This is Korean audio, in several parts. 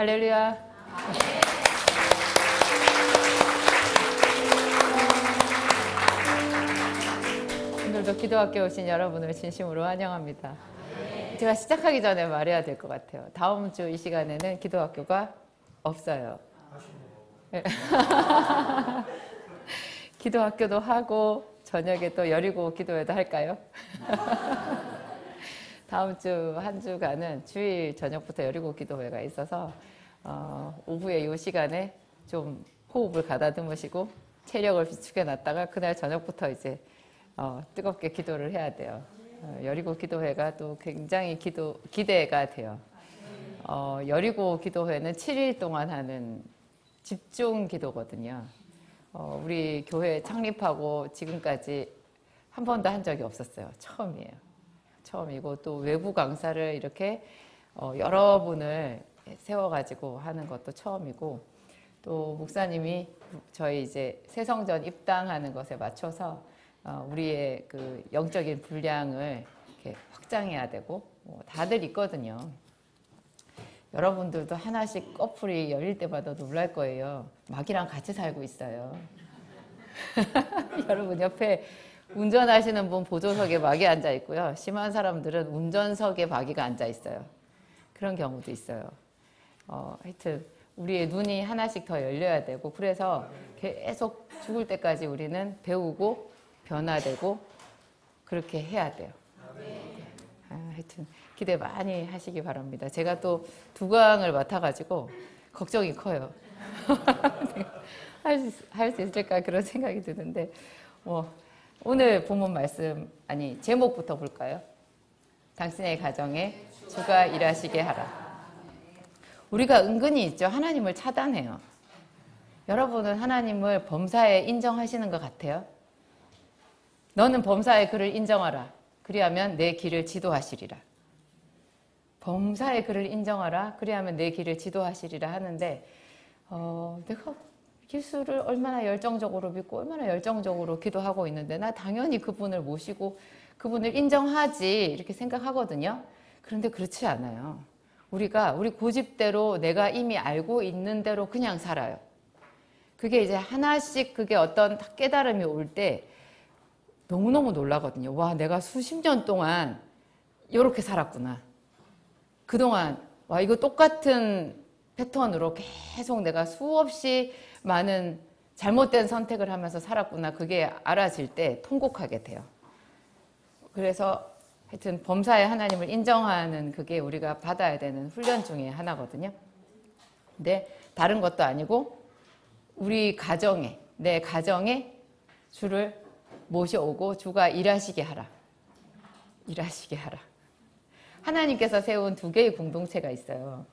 할렐루야. 오늘도 기도학교 오신 여러분을 진심으로 환영합니다. 제가 시작하기 전에 말해야 될 것 같아요. 다음 주 이 시간에는 기도학교가 없어요. 기도학교도 하고 저녁에 또 여리고 기도회도 할까요? 다음 주 한 주간은 주일 저녁부터 여리고 기도회가 있어서 오후에 이 시간에 좀 호흡을 가다듬으시고 체력을 비축해 놨다가 그날 저녁부터 이제 뜨겁게 기도를 해야 돼요. 여리고 기도회가 또 굉장히 기대가 돼요. 여리고 기도회는 7일 동안 하는 집중 기도거든요. 우리 교회 창립하고 지금까지 한 번도 한 적이 없었어요. 처음이에요. 처음이고 또 외부 강사를 이렇게 여러분을 세워가지고 하는 것도 처음이고 또 목사님이 저희 이제 새성전 입당하는 것에 맞춰서 우리의 그 영적인 분량을 이렇게 확장해야 되고 다들 있거든요. 여러분들도 하나씩 커플이 열릴 때마다 놀랄 거예요. 마귀랑 같이 살고 있어요. 여러분 옆에 운전하시는 분 보조석에 마귀 앉아 있고요. 심한 사람들은 운전석에 마귀가 앉아 있어요. 그런 경우도 있어요. 하여튼 우리의 눈이 하나씩 더 열려야 되고 그래서 계속 죽을 때까지 우리는 배우고 변화되고 그렇게 해야 돼요. 하여튼 기대 많이 하시기 바랍니다. 제가 또 두강을 맡아가지고 걱정이 커요. 할 수 있을까 그런 생각이 드는데 오늘 본문 말씀 제목부터 볼까요? 당신의 가정에 주가 일하시게 하라. 우리가 은근히 있죠. 하나님을 차단해요. 여러분은 하나님을 범사에 인정하시는 것 같아요? 너는 범사에 그를 인정하라. 그리하면 내 길을 지도하시리라. 범사에 그를 인정하라. 그리하면 내 길을 지도하시리라 하는데 내가 예수를 얼마나 열정적으로 믿고 얼마나 열정적으로 기도하고 있는데 나 당연히 그분을 모시고 그분을 인정하지 이렇게 생각하거든요. 그런데 그렇지 않아요. 우리가 우리 고집대로 내가 이미 알고 있는 대로 그냥 살아요. 그게 이제 하나씩 그게 어떤 깨달음이 올 때 너무너무 놀라거든요. 와, 내가 수십 년 동안 이렇게 살았구나. 그동안 와, 이거 똑같은 패턴으로 계속 내가 수없이 많은 잘못된 선택을 하면서 살았구나. 그게 알아질 때 통곡하게 돼요. 그래서 하여튼 범사에 하나님을 인정하는 그게 우리가 받아야 되는 훈련 중에 하나거든요. 근데 다른 것도 아니고 우리 가정에, 내 가정에 주를 모셔오고 주가 일하시게 하라. 일하시게 하라. 하나님께서 세운 두 개의 공동체가 있어요.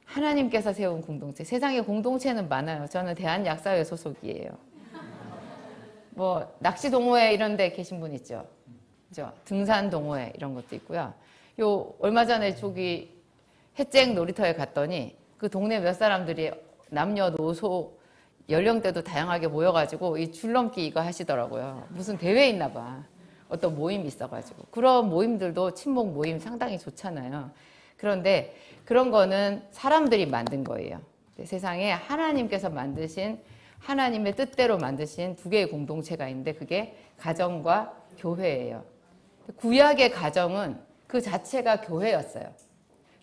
하나님께서 세운 공동체. 세상에 공동체는 많아요. 저는 대한약사회 소속이에요. 낚시 동호회 이런 데 계신 분 있죠? 그죠? 등산 동호회 이런 것도 있고요. 얼마 전에 저기 햇쟁 놀이터에 갔더니 그 동네 몇 사람들이 남녀노소 연령대도 다양하게 모여가지고 이 줄넘기 이거 하시더라고요. 무슨 대회 있나 봐. 어떤 모임이 있어가지고. 그런 모임들도 친목 모임 상당히 좋잖아요. 그런데 그런 거는 사람들이 만든 거예요. 세상에 하나님께서 만드신 하나님의 뜻대로 만드신 두 개의 공동체가 있는데 그게 가정과 교회예요. 구약의 가정은 그 자체가 교회였어요.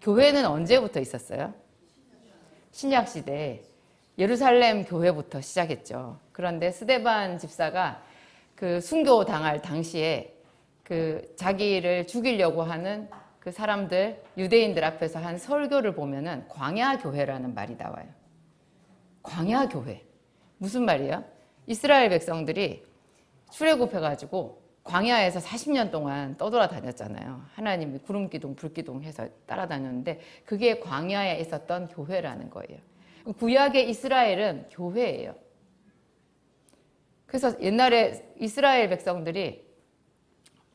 교회는 언제부터 있었어요? 신약시대 예루살렘 교회부터 시작했죠. 그런데 스데반 집사가 그 순교당할 당시에 그 자기를 죽이려고 하는 그 사람들, 유대인들 앞에서 한 설교를 보면은 광야교회라는 말이 나와요. 광야교회. 무슨 말이에요? 이스라엘 백성들이 출애굽해가지고 광야에서 40년 동안 떠돌아다녔잖아요. 하나님이 구름기둥, 불기둥 해서 따라다녔는데 그게 광야에 있었던 교회라는 거예요. 구약의 이스라엘은 교회예요. 그래서 옛날에 이스라엘 백성들이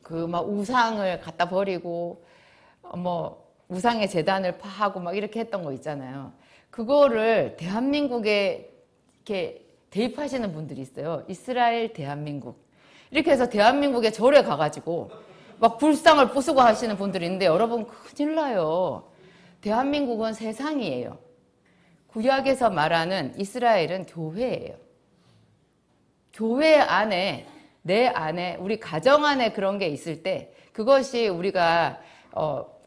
우상을 갖다 버리고 우상의 제단을 파하고 이렇게 했던 거 있잖아요. 그거를 대한민국에 이렇게 대입하시는 분들이 있어요. 이스라엘 대한민국. 이렇게 해서 대한민국에 절에 가가지고 불상을 부수고 하시는 분들이 있는데 여러분 큰일 나요. 대한민국은 세상이에요. 구약에서 말하는 이스라엘은 교회예요. 교회 안에, 내 안에, 우리 가정 안에 그런 게 있을 때 그것이 우리가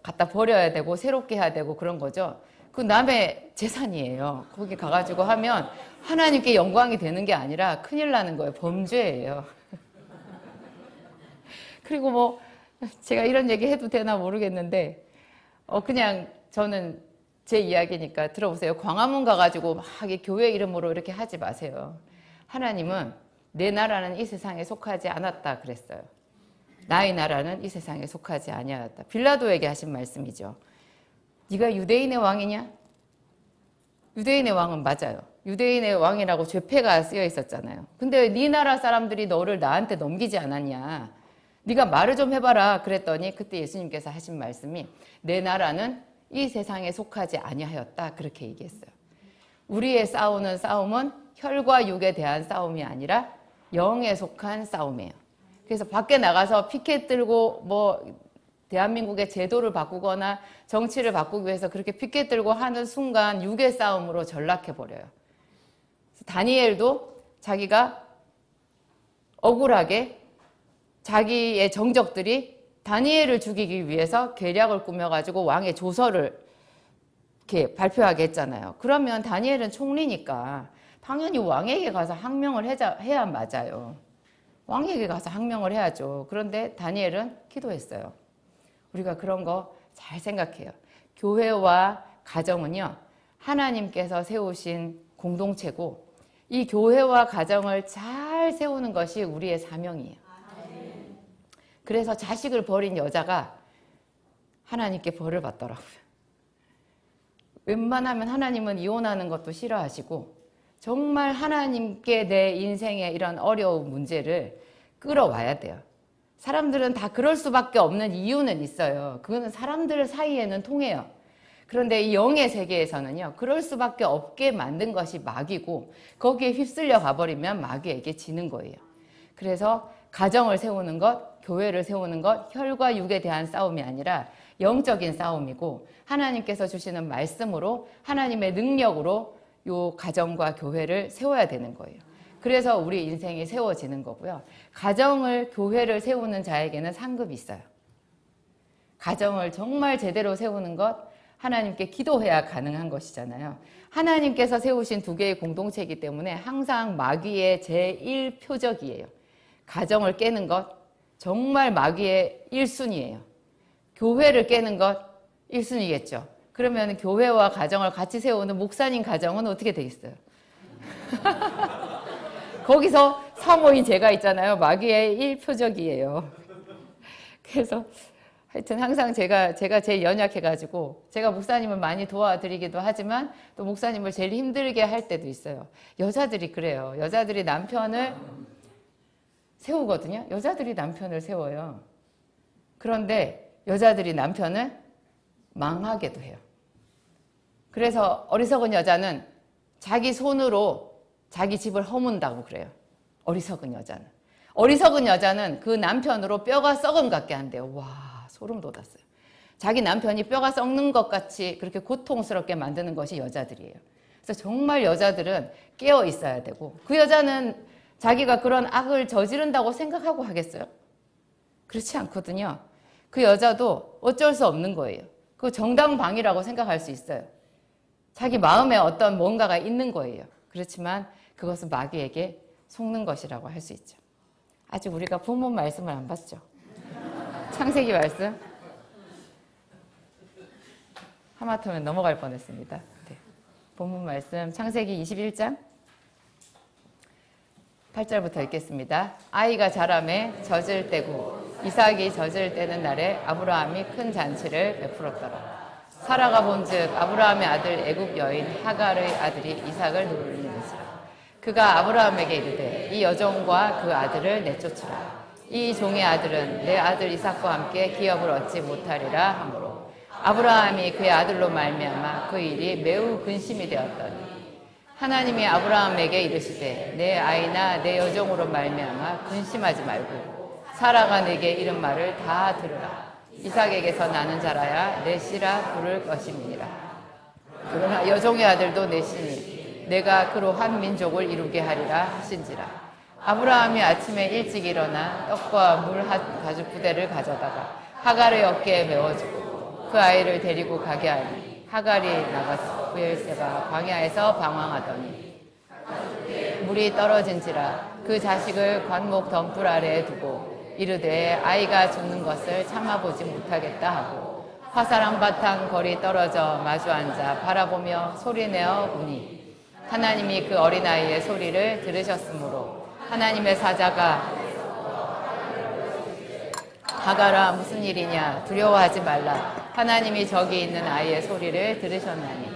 갖다 버려야 되고 새롭게 해야 되고 그런 거죠. 그 남의 재산이에요. 거기 가가지고 하면 하나님께 영광이 되는 게 아니라 큰일 나는 거예요. 범죄예요. 그리고 뭐 제가 이런 얘기 해도 되나 모르겠는데 그냥 저는 제 이야기니까 들어보세요. 광화문 가가지고 막 교회 이름으로 이렇게 하지 마세요. 하나님은 내 나라는 이 세상에 속하지 않았다 그랬어요. 나의 나라는 이 세상에 속하지 아니하였다. 빌라도에게 하신 말씀이죠. 네가 유대인의 왕이냐? 유대인의 왕은 맞아요. 유대인의 왕이라고 죄패가 쓰여 있었잖아요. 근데 네 나라 사람들이 너를 나한테 넘기지 않았냐? 네가 말을 좀 해봐라 그랬더니 그때 예수님께서 하신 말씀이 내 나라는 이 세상에 속하지 아니하였다 그렇게 얘기했어요. 우리의 싸우는 싸움은 혈과 육에 대한 싸움이 아니라 영에 속한 싸움이에요. 그래서 밖에 나가서 피켓 들고 뭐 대한민국의 제도를 바꾸거나 정치를 바꾸기 위해서 그렇게 피켓 들고 하는 순간 육의 싸움으로 전락해버려요. 다니엘도 자기가 억울하게 자기의 정적들이 다니엘을 죽이기 위해서 계략을 꾸며가지고 왕의 조서를 이렇게 발표하게 했잖아요. 그러면 다니엘은 총리니까 당연히 왕에게 가서 항명을 해야 맞아요. 왕에게 가서 항명을 해야죠. 그런데 다니엘은 기도했어요. 우리가 그런 거 잘 생각해요. 교회와 가정은요, 하나님께서 세우신 공동체고 이 교회와 가정을 잘 세우는 것이 우리의 사명이에요. 그래서 자식을 버린 여자가 하나님께 벌을 받더라고요. 웬만하면 하나님은 이혼하는 것도 싫어하시고 정말 하나님께 내 인생의 이런 어려운 문제를 끌어와야 돼요. 사람들은 다 그럴 수밖에 없는 이유는 있어요. 그거는 사람들 사이에는 통해요. 그런데 이 영의 세계에서는요, 그럴 수밖에 없게 만든 것이 마귀고 거기에 휩쓸려 가버리면 마귀에게 지는 거예요. 그래서 가정을 세우는 것, 교회를 세우는 것, 혈과 육에 대한 싸움이 아니라 영적인 싸움이고 하나님께서 주시는 말씀으로 하나님의 능력으로 요 가정과 교회를 세워야 되는 거예요. 그래서 우리 인생이 세워지는 거고요. 가정을, 교회를 세우는 자에게는 상급이 있어요. 가정을 정말 제대로 세우는 것, 하나님께 기도해야 가능한 것이잖아요. 하나님께서 세우신 두 개의 공동체이기 때문에 항상 마귀의 제1표적이에요. 가정을 깨는 것, 정말 마귀의 1순위예요. 교회를 깨는 것, 1순위겠죠. 그러면 교회와 가정을 같이 세우는 목사님 가정은 어떻게 돼 있어요? 거기서 사모인 제가 있잖아요. 마귀의 1표적이에요. 그래서 하여튼 항상 제가 제일 연약해가지고 제가 목사님을 많이 도와드리기도 하지만 또 목사님을 제일 힘들게 할 때도 있어요. 여자들이 그래요. 여자들이 남편을 세우거든요. 여자들이 남편을 세워요. 그런데 여자들이 남편을 망하게도 해요. 그래서 어리석은 여자는 자기 손으로 자기 집을 허문다고 그래요. 어리석은 여자는. 어리석은 여자는 그 남편으로 뼈가 썩은 것 같게 한대요. 와, 소름 돋았어요. 자기 남편이 뼈가 썩는 것 같이 그렇게 고통스럽게 만드는 것이 여자들이에요. 그래서 정말 여자들은 깨어 있어야 되고 그 여자는 자기가 그런 악을 저지른다고 생각하고 하겠어요? 그렇지 않거든요. 그 여자도 어쩔 수 없는 거예요. 그 정당방위라고 생각할 수 있어요. 자기 마음에 어떤 뭔가가 있는 거예요. 그렇지만 그것은 마귀에게 속는 것이라고 할 수 있죠. 아직 우리가 본문 말씀을 안 봤죠. 창세기 말씀. 하마터면 넘어갈 뻔했습니다. 네. 본문 말씀 창세기 21장 8절부터 읽겠습니다. 아이가 자라매 젖을 때고 이삭이 젖을 때는 날에 아브라함이 큰 잔치를 베풀었더라. 사라가 본즉 아브라함의 아들 애굽 여인 하갈의 아들이 이삭을 놀리는지라. 그가 아브라함에게 이르되 이 여종과 그 아들을 내쫓으라. 이 종의 아들은 내 아들 이삭과 함께 기업을 얻지 못하리라 하므로 아브라함이 그의 아들로 말미암아 그 일이 매우 근심이 되었더니 하나님이 아브라함에게 이르시되 내 아이나 내 여종으로 말미암아 근심하지 말고 사라가 내게 이른 말을 다 들으라. 이삭에게서 나는 자라야 넷이라 부를 것임이니라. 그러나 여종의 아들도 넷이니 내가 그로 한 민족을 이루게 하리라 하신지라. 아브라함이 아침에 일찍 일어나 떡과 물 한 가죽 부대를 가져다가 하갈의 어깨에 메워주고 그 아이를 데리고 가게 하니 하갈이 나가서 브엘세바 광야에서 방황하더니 물이 떨어진지라 그 자식을 관목 덤불 아래에 두고 이르되 아이가 죽는 것을 참아보지 못하겠다 하고 화살한 바탕 거리 떨어져 마주 앉아 바라보며 소리내어 우니 하나님이 그 어린아이의 소리를 들으셨으므로 하나님의 사자가 하갈아 무슨 일이냐 두려워하지 말라 하나님이 저기 있는 아이의 소리를 들으셨나니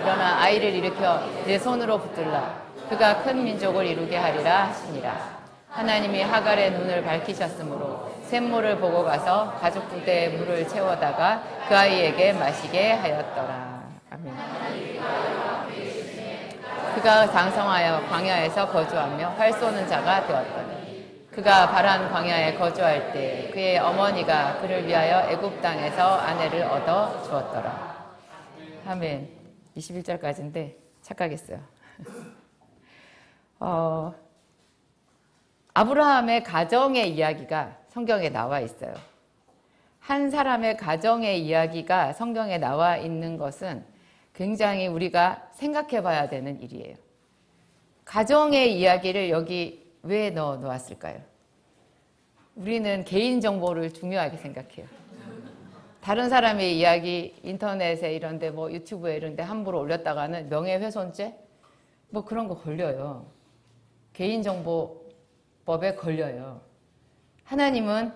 그러나 아이를 일으켜 내 손으로 붙들라 그가 큰 민족을 이루게 하리라 하시니라. 하나님이 하갈의 눈을 밝히셨으므로 샘물을 보고 가서 가죽 부대에 물을 채워다가 그 아이에게 마시게 하였더라. 아멘. 그가 장성하여 광야에서 거주하며 활 쏘는 자가 되었더니 그가 바란 광야에 거주할 때 그의 어머니가 그를 위하여 애굽 땅에서 아내를 얻어 주었더라. 아멘. 21절까지인데 착각했어요. 아브라함의 가정의 이야기가 성경에 나와 있어요. 한 사람의 가정의 이야기가 성경에 나와 있는 것은 굉장히 우리가 생각해 봐야 되는 일이에요. 가정의 이야기를 여기 왜 넣어 놓았을까요? 우리는 개인정보를 중요하게 생각해요. 다른 사람의 이야기 인터넷에 이런데 뭐 유튜브에 이런데 함부로 올렸다가는 명예훼손죄? 뭐 그런 거 걸려요. 개인정보법에 걸려요. 하나님은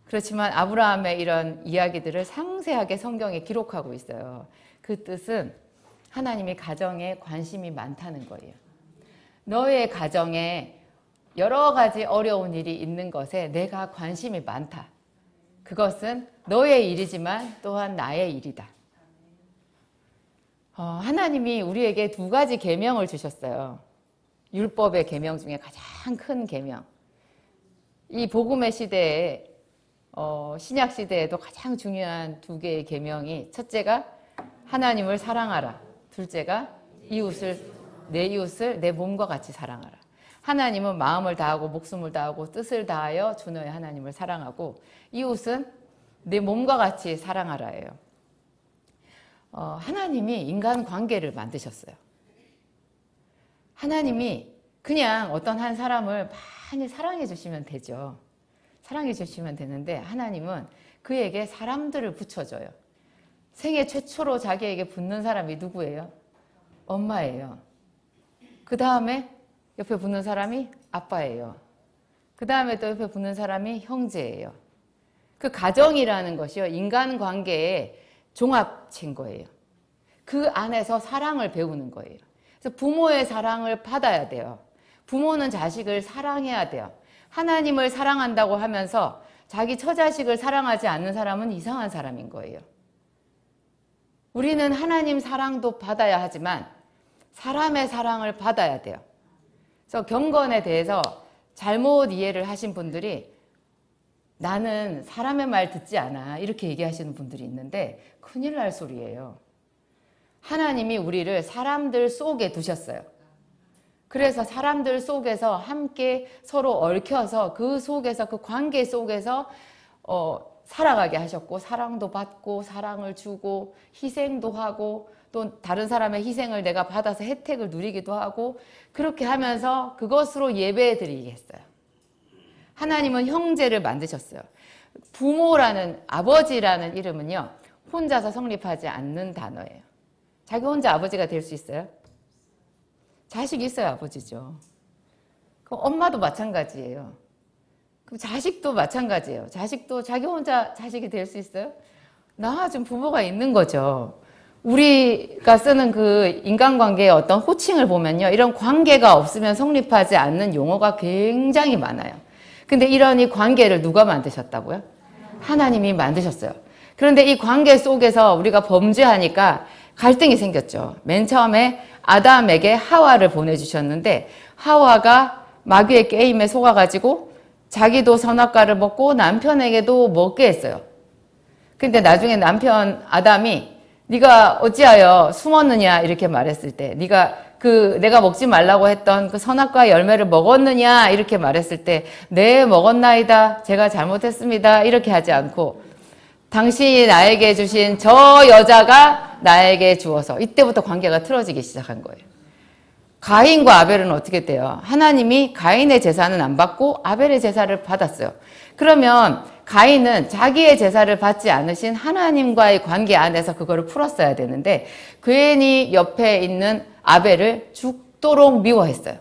그렇지만 아브라함의 이런 이야기들을 상세하게 성경에 기록하고 있어요. 그 뜻은 하나님이 가정에 관심이 많다는 거예요. 너의 가정에 여러 가지 어려운 일이 있는 것에 내가 관심이 많다. 그것은 너의 일이지만 또한 나의 일이다. 하나님이 우리에게 두 가지 계명을 주셨어요. 율법의 계명 중에 가장 큰 계명. 이 복음의 시대에 신약 시대에도 가장 중요한 두 개의 계명이 첫째가 하나님을 사랑하라. 둘째가 내 이웃을 내 몸과 같이 사랑하라. 하나님은 마음을 다하고 목숨을 다하고 뜻을 다하여 주 너의 하나님을 사랑하고 이웃은 내 몸과 같이 사랑하라예요. 하나님이 인간관계를 만드셨어요. 하나님이 그냥 어떤 한 사람을 많이 사랑해 주시면 되죠. 사랑해 주시면 되는데 하나님은 그에게 사람들을 붙여줘요. 생애 최초로 자기에게 붙는 사람이 누구예요? 엄마예요. 그 다음에 옆에 붙는 사람이 아빠예요. 그 다음에 또 옆에 붙는 사람이 형제예요. 그 가정이라는 것이요, 인간관계의 종합체인 거예요. 그 안에서 사랑을 배우는 거예요. 그래서 부모의 사랑을 받아야 돼요. 부모는 자식을 사랑해야 돼요. 하나님을 사랑한다고 하면서 자기 처자식을 사랑하지 않는 사람은 이상한 사람인 거예요. 우리는 하나님 사랑도 받아야 하지만 사람의 사랑을 받아야 돼요. 그래서 경건에 대해서 잘못 이해를 하신 분들이 나는 사람의 말 듣지 않아 이렇게 얘기하시는 분들이 있는데 큰일 날 소리예요. 하나님이 우리를 사람들 속에 두셨어요. 그래서 사람들 속에서 함께 서로 얽혀서 그 속에서 그 관계 속에서 살아가게 하셨고 사랑도 받고 사랑을 주고 희생도 하고 또 다른 사람의 희생을 내가 받아서 혜택을 누리기도 하고 그렇게 하면서 그것으로 예배드리게 했어요. 하나님은 형제를 만드셨어요. 부모라는 아버지라는 이름은요 혼자서 성립하지 않는 단어예요. 자기 혼자 아버지가 될 수 있어요? 자식이 있어야 아버지죠. 그럼 엄마도 마찬가지예요. 그럼 자식도 마찬가지예요. 자식도 자기 혼자 자식이 될 수 있어요? 낳아준 부모가 있는 거죠. 우리가 쓰는 그 인간관계의 어떤 호칭을 보면요. 이런 관계가 없으면 성립하지 않는 용어가 굉장히 많아요. 근데 이런 이 관계를 누가 만드셨다고요? 하나님이 만드셨어요. 그런데 이 관계 속에서 우리가 범죄하니까 갈등이 생겼죠. 맨 처음에 아담에게 하와를 보내주셨는데 하와가 마귀의 게임에 속아가지고 자기도 선악과를 먹고 남편에게도 먹게 했어요. 근데 나중에 남편 아담이 네가 어찌하여 숨었느냐 이렇게 말했을 때, 내가 먹지 말라고 했던 그 선악과 열매를 먹었느냐 이렇게 말했을 때, 네 먹었나이다, 제가 잘못했습니다 이렇게 하지 않고, 당신이 나에게 주신 저 여자가 나에게 주어서, 이때부터 관계가 틀어지기 시작한 거예요. 가인과 아벨은 어떻게 돼요? 하나님이 가인의 제사는 안 받고 아벨의 제사를 받았어요. 그러면 가인은 자기의 제사를 받지 않으신 하나님과의 관계 안에서 그거를 풀었어야 되는데, 괜히 옆에 있는 아벨을 죽도록 미워했어요.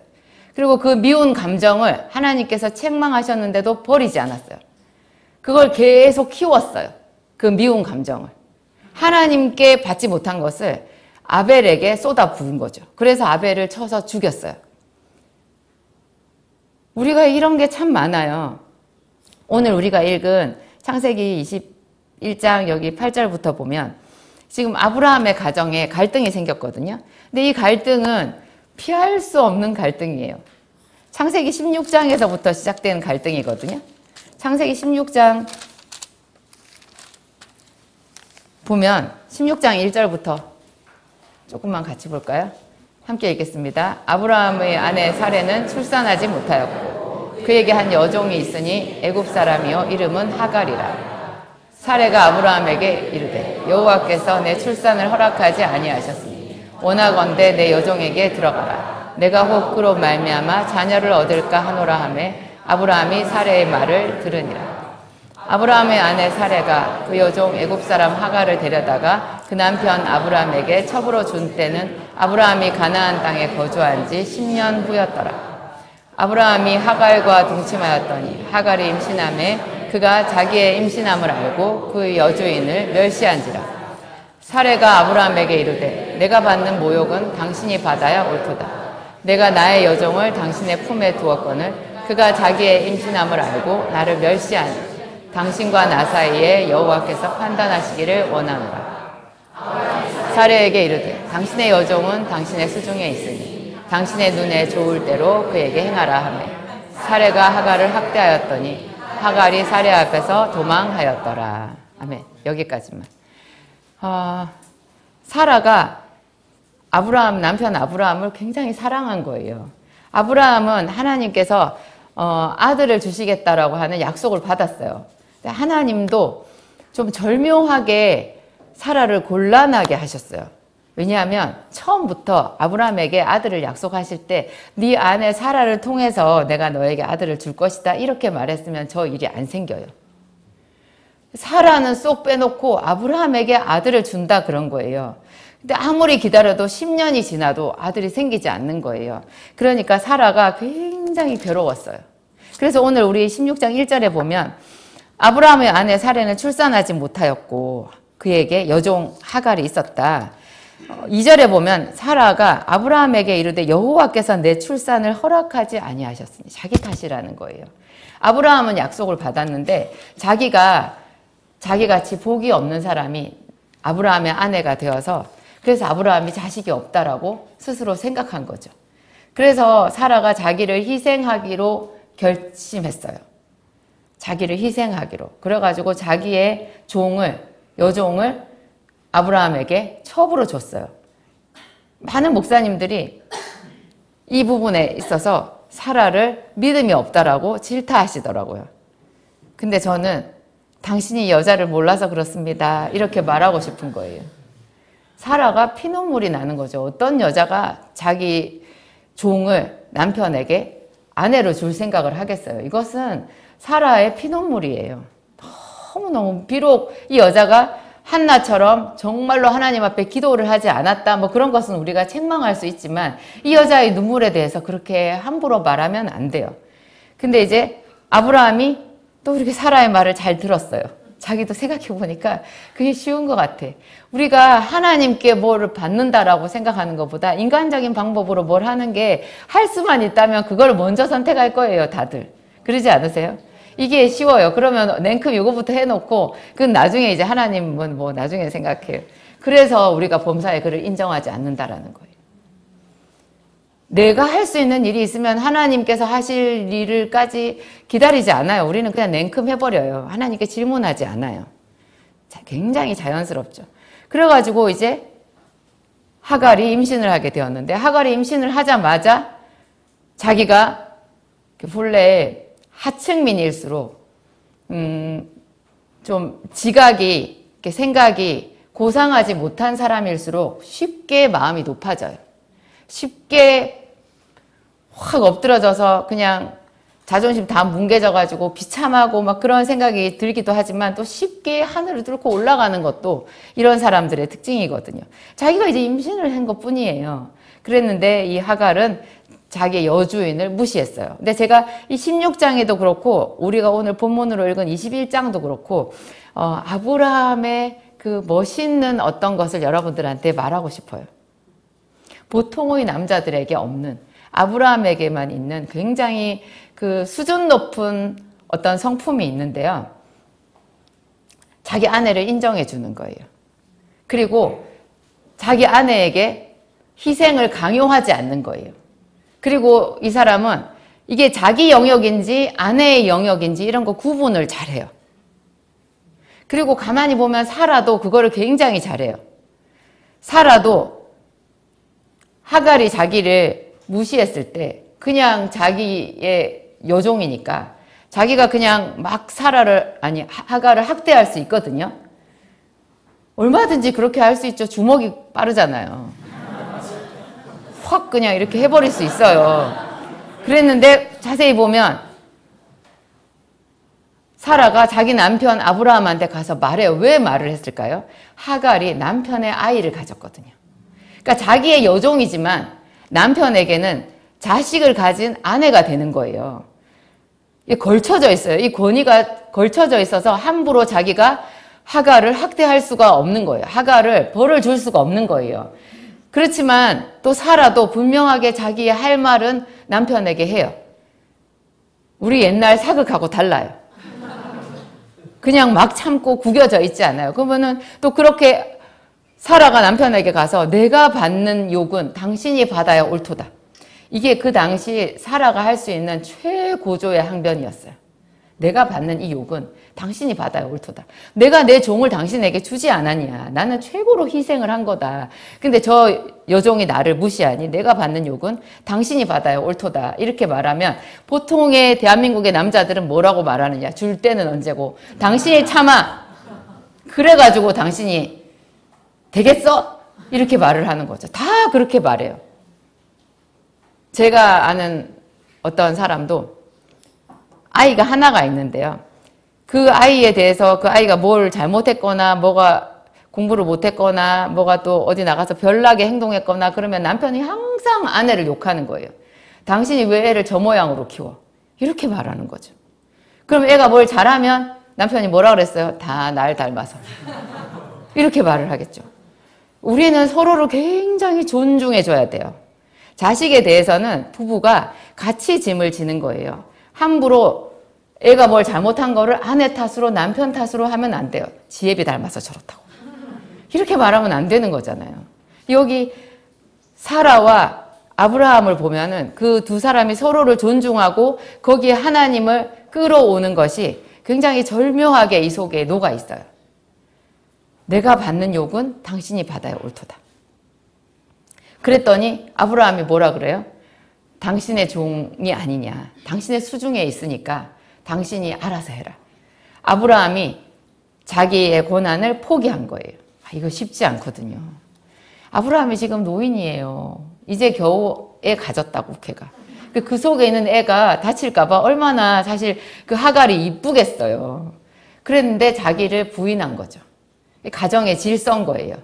그리고 그 미운 감정을 하나님께서 책망하셨는데도 버리지 않았어요. 그걸 계속 키웠어요. 그 미운 감정을. 하나님께 받지 못한 것을 아벨에게 쏟아 부은 거죠. 그래서 아벨을 쳐서 죽였어요. 우리가 이런 게 참 많아요. 오늘 우리가 읽은 창세기 21장 여기 8절부터 보면 지금 아브라함의 가정에 갈등이 생겼거든요. 근데 이 갈등은 피할 수 없는 갈등이에요. 창세기 16장에서부터 시작된 갈등이거든요. 창세기 16장 보면 16장 1절부터 조금만 같이 볼까요? 함께 읽겠습니다. 아브라함의 아내 사레는 출산하지 못하였고 그에게 한 여종이 있으니 애굽 사람이요 이름은 하갈이라. 사레가 아브라함에게 이르되 여호와께서 내 출산을 허락하지 아니하셨으니 원하건대 내 여종에게 들어가라. 내가 혹 그로 말미암아 자녀를 얻을까 하노라 하매 아브라함이 사레의 말을 들으니라. 아브라함의 아내 사레가 그 여종 애굽 사람 하갈을 데려다가 그 남편 아브라함에게 첩으로 준 때는 아브라함이 가나안 땅에 거주한 지 10년 후였더라. 아브라함이 하갈과 동침하였더니 하갈이 임신함에 그가 자기의 임신함을 알고 그 여주인을 멸시한지라. 사레가 아브라함에게 이르되 내가 받는 모욕은 당신이 받아야 옳도다. 내가 나의 여종을 당신의 품에 두었거늘 그가 자기의 임신함을 알고 나를 멸시하니 당신과 나 사이에 여호와께서 판단하시기를 원하노라. 사레에게 이르되 당신의 여종은 당신의 수중에 있으니 당신의 눈에 좋을 대로 그에게 행하라 하매 사레가 하갈을 학대하였더니 하갈이 사레 앞에서 도망하였더라. 아멘. 여기까지만. 사라가 남편 아브라함을 굉장히 사랑한 거예요. 아브라함은 하나님께서 아들을 주시겠다라고 하는 약속을 받았어요. 하나님도 좀 절묘하게 사라를 곤란하게 하셨어요. 왜냐하면 처음부터 아브라함에게 아들을 약속하실 때 네 아내 사라를 통해서 내가 너에게 아들을 줄 것이다 이렇게 말했으면 저 일이 안 생겨요. 사라는 쏙 빼놓고 아브라함에게 아들을 준다 그런 거예요. 근데 아무리 기다려도 10년이 지나도 아들이 생기지 않는 거예요. 그러니까 사라가 굉장히 괴로웠어요. 그래서 오늘 우리 16장 1절에 보면 아브라함의 아내 사레는 출산하지 못하였고 그에게 여종 하갈이 있었다. 2절에 보면 사라가 아브라함에게 이르되 여호와께서 내 출산을 허락하지 아니하셨으니 자기 탓이라는 거예요. 아브라함은 약속을 받았는데 자기가 자기같이 복이 없는 사람이 아브라함의 아내가 되어서 그래서 아브라함이 자식이 없다라고 스스로 생각한 거죠. 그래서 사라가 자기를 희생하기로 결심했어요. 자기를 희생하기로. 그래가지고 자기의 여종을 아브라함에게 첩으로 줬어요. 많은 목사님들이 이 부분에 있어서 사라를 믿음이 없다라고 질타하시더라고요. 근데 저는 당신이 여자를 몰라서 그렇습니다. 이렇게 말하고 싶은 거예요. 사라가 피눈물이 나는 거죠. 어떤 여자가 자기 종을 남편에게 아내로 줄 생각을 하겠어요. 이것은 사라의 피눈물이에요. 너무너무 비록 이 여자가 한나처럼 정말로 하나님 앞에 기도를 하지 않았다 뭐 그런 것은 우리가 책망할 수 있지만 이 여자의 눈물에 대해서 그렇게 함부로 말하면 안 돼요. 근데 이제 아브라함이 또 이렇게 사라의 말을 잘 들었어요. 자기도 생각해 보니까 그게 쉬운 것 같아. 우리가 하나님께 뭐를 받는다라고 생각하는 것보다 인간적인 방법으로 뭘 하는 게 할 수만 있다면 그걸 먼저 선택할 거예요, 다들. 그러지 않으세요? 이게 쉬워요. 그러면 냉큼 이거부터 해놓고 그건 나중에 이제 하나님은 뭐 나중에 생각해요. 그래서 우리가 범사에 그를 인정하지 않는다라는 거예요. 내가 할 수 있는 일이 있으면 하나님께서 하실 일을까지 기다리지 않아요. 우리는 그냥 냉큼 해버려요. 하나님께 질문하지 않아요. 굉장히 자연스럽죠. 그래가지고 이제 하갈이 임신을 하게 되었는데, 하갈이 임신을 하자마자 자기가 본래 하층민일수록 좀 지각이, 생각이 고상하지 못한 사람일수록 쉽게 마음이 높아져요. 쉽게 확 엎드러져서 그냥 자존심 다 뭉개져가지고 비참하고 막 그런 생각이 들기도 하지만, 또 쉽게 하늘을 뚫고 올라가는 것도 이런 사람들의 특징이거든요. 자기가 이제 임신을 한 것 뿐이에요. 그랬는데 이 하갈은 자기의 여주인을 무시했어요. 근데 제가 이 16장에도 그렇고 우리가 오늘 본문으로 읽은 21장도 그렇고 아브라함의 그 멋있는 어떤 것을 여러분들한테 말하고 싶어요. 보통의 남자들에게 없는, 아브라함에게만 있는 굉장히 그 수준 높은 어떤 성품이 있는데요. 자기 아내를 인정해 주는 거예요. 그리고 자기 아내에게 희생을 강요하지 않는 거예요. 그리고 이 사람은 이게 자기 영역인지 아내의 영역인지 이런 거 구분을 잘해요. 그리고 가만히 보면 사라도 그거를 굉장히 잘해요. 사라도 하갈이 자기를 무시했을 때 그냥 자기의 여종이니까 자기가 그냥 막 하갈을 학대할 수 있거든요. 얼마든지 그렇게 할 수 있죠. 주먹이 빠르잖아요. 확 그냥 이렇게 해버릴 수 있어요. 그랬는데 자세히 보면 사라가 자기 남편 아브라함한테 가서 말해요. 왜 말을 했을까요? 하갈이 남편의 아이를 가졌거든요. 그러니까 자기의 여종이지만 남편에게는 자식을 가진 아내가 되는 거예요. 이게 걸쳐져 있어요. 이 권위가 걸쳐져 있어서 함부로 자기가 하갈을 학대할 수가 없는 거예요. 하갈을 벌을 줄 수가 없는 거예요. 그렇지만 또 사라도 분명하게 자기의 할 말은 남편에게 해요. 우리 옛날 사극하고 달라요. 그냥 막 참고 구겨져 있지 않아요. 그러면은 또 그렇게 사라가 남편에게 가서 내가 받는 욕은 당신이 받아야 옳도다. 이게 그 당시 사라가 할 수 있는 최고조의 항변이었어요. 내가 받는 이 욕은 당신이 받아야 옳도다. 내가 내 종을 당신에게 주지 않았냐. 나는 최고로 희생을 한 거다. 근데 저 여종이 나를 무시하니 내가 받는 욕은 당신이 받아야 옳도다. 이렇게 말하면 보통의 대한민국의 남자들은 뭐라고 말하느냐. 줄 때는 언제고 당신이 참아. 그래가지고 당신이 되겠어? 이렇게 말을 하는 거죠. 다 그렇게 말해요. 제가 아는 어떤 사람도 아이가 하나가 있는데요. 그 아이에 대해서 그 아이가 뭘 잘못했거나 뭐가 공부를 못했거나 뭐가 또 어디 나가서 별나게 행동했거나 그러면 남편이 항상 아내를 욕하는 거예요. 당신이 왜 애를 저 모양으로 키워? 이렇게 말하는 거죠. 그럼 애가 뭘 잘하면 남편이 뭐라 그랬어요? 다 날 닮아서. 이렇게 말을 하겠죠. 우리는 서로를 굉장히 존중해줘야 돼요. 자식에 대해서는 부부가 같이 짐을 지는 거예요. 함부로 애가 뭘 잘못한 거를 아내 탓으로 남편 탓으로 하면 안 돼요. 지혜비 닮아서 저렇다고. 이렇게 말하면 안 되는 거잖아요. 여기 사라와 아브라함을 보면은 그 두 사람이 서로를 존중하고 거기에 하나님을 끌어오는 것이 굉장히 절묘하게 이 속에 녹아 있어요. 내가 받는 욕은 당신이 받아야 옳도다. 그랬더니 아브라함이 뭐라 그래요? 당신의 종이 아니냐. 당신의 수중에 있으니까 당신이 알아서 해라. 아브라함이 자기의 고난을 포기한 거예요. 이거 쉽지 않거든요. 아브라함이 지금 노인이에요. 이제 겨우 애 가졌다고 걔가. 그 속에 있는 애가 다칠까봐 얼마나 사실 그 하갈이 이쁘겠어요. 그랬는데 자기를 부인한 거죠. 가정의 질서인 거예요.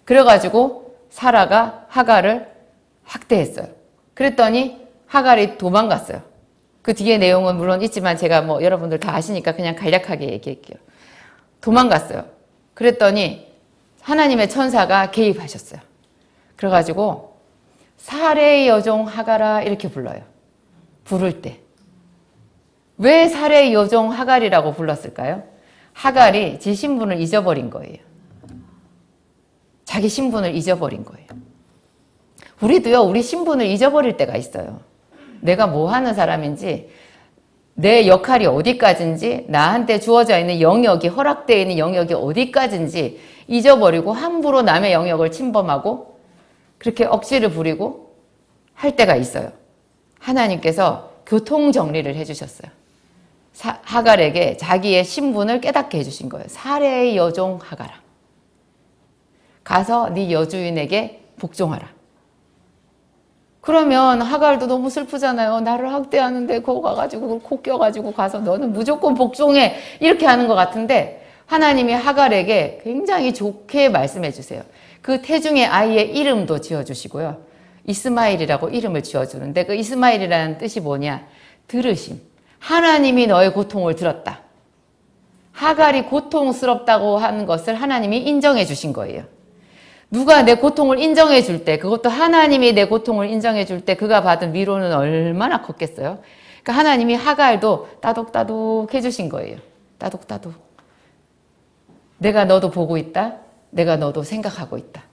그래가지고 사라가 하갈을 학대했어요. 그랬더니 하갈이 도망갔어요. 그 뒤에 내용은 물론 있지만 제가 뭐 여러분들 다 아시니까 그냥 간략하게 얘기할게요. 도망갔어요. 그랬더니 하나님의 천사가 개입하셨어요. 그래가지고 사레의 여종 하갈아 이렇게 불러요. 부를 때. 왜 사레의 여종 하갈이라고 불렀을까요? 하갈이 지 신분을 잊어버린 거예요. 자기 신분을 잊어버린 거예요. 우리도요, 우리 신분을 잊어버릴 때가 있어요. 내가 뭐 하는 사람인지, 내 역할이 어디까지인지, 나한테 주어져 있는 영역이, 허락되어 있는 영역이 어디까지인지 잊어버리고 함부로 남의 영역을 침범하고 그렇게 억지를 부리고 할 때가 있어요. 하나님께서 교통정리를 해주셨어요. 하갈에게 자기의 신분을 깨닫게 해주신 거예요. 사레의 여종 하갈아, 가서 네 여주인에게 복종하라. 그러면 하갈도 너무 슬프잖아요. 나를 학대하는데 거기 가가지고 코 껴가지고 가서 너는 무조건 복종해, 이렇게 하는 것 같은데 하나님이 하갈에게 굉장히 좋게 말씀해 주세요. 그 태중의 아이의 이름도 지어주시고요. 이스마일이라고 이름을 지어주는데 그 이스마일이라는 뜻이 뭐냐? 들으심. 하나님이 너의 고통을 들었다. 하갈이 고통스럽다고 하는 것을 하나님이 인정해 주신 거예요. 누가 내 고통을 인정해 줄 때, 그것도 하나님이 내 고통을 인정해 줄 때 그가 받은 위로는 얼마나 컸겠어요. 그러니까 하나님이 하갈도 따독따독 해주신 거예요. 따독따독. 내가 너도 보고 있다. 내가 너도 생각하고 있다.